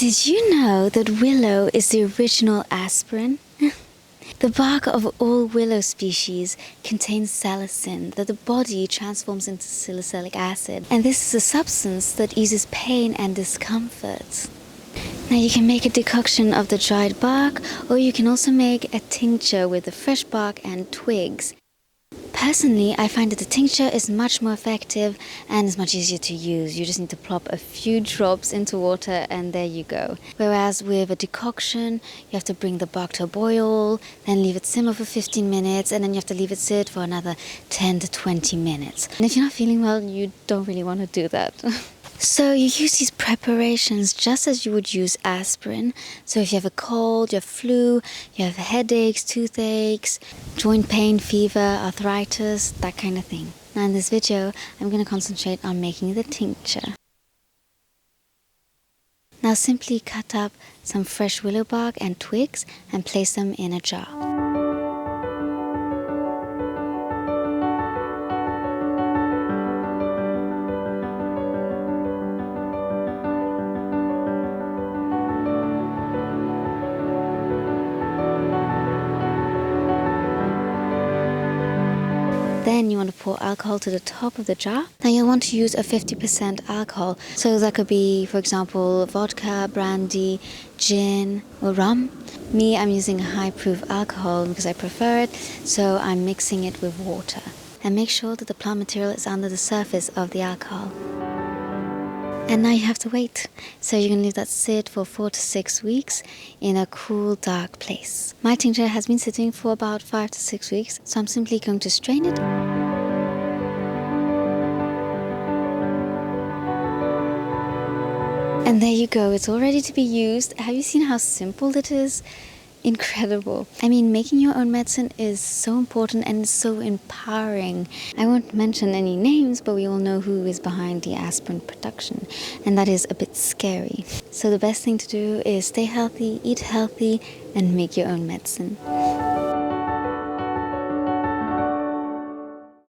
Did you know that willow is the original aspirin? The bark of all willow species contains salicin that the body transforms into salicylic acid, and this is a substance that eases pain and discomfort. Now you can make a decoction of the dried bark, or you can also make a tincture with the fresh bark and twigs. Personally, I find that the tincture is much more effective and is much easier to use. You just need to plop a few drops into water and there you go. Whereas with a decoction, you have to bring the bark to a boil, then leave it simmer for 15 minutes, and then you have to leave it sit for another 10 to 20 minutes. And if you're not feeling well, you don't really want to do that. So you use these preparations just as you would use aspirin. So if you have a cold, you have flu, you have headaches, toothaches, joint pain, fever, arthritis, that kind of thing. Now in this video, I'm going to concentrate on making the tincture. Now simply cut up some fresh willow bark and twigs and place them in a jar. Then you want to pour alcohol to the top of the jar. Now you'll want to use a 50% alcohol. So that could be, for example, vodka, brandy, gin, or rum. Me, I'm using a high-proof alcohol because I prefer it, so I'm mixing it with water. And make sure that the plant material is under the surface of the alcohol. And now you have to wait. So you're going to leave that sit for 4 to 6 weeks in a cool, dark place. My tincture has been sitting for about 5 to 6 weeks, so I'm simply going to strain it. And there you go, it's all ready to be used. Have you seen how simple it is? Incredible. I mean, making your own medicine is so important and so empowering. I won't mention any names, but we all know who is behind the aspirin production, and that is a bit scary. So the best thing to do is stay healthy, eat healthy, and make your own medicine.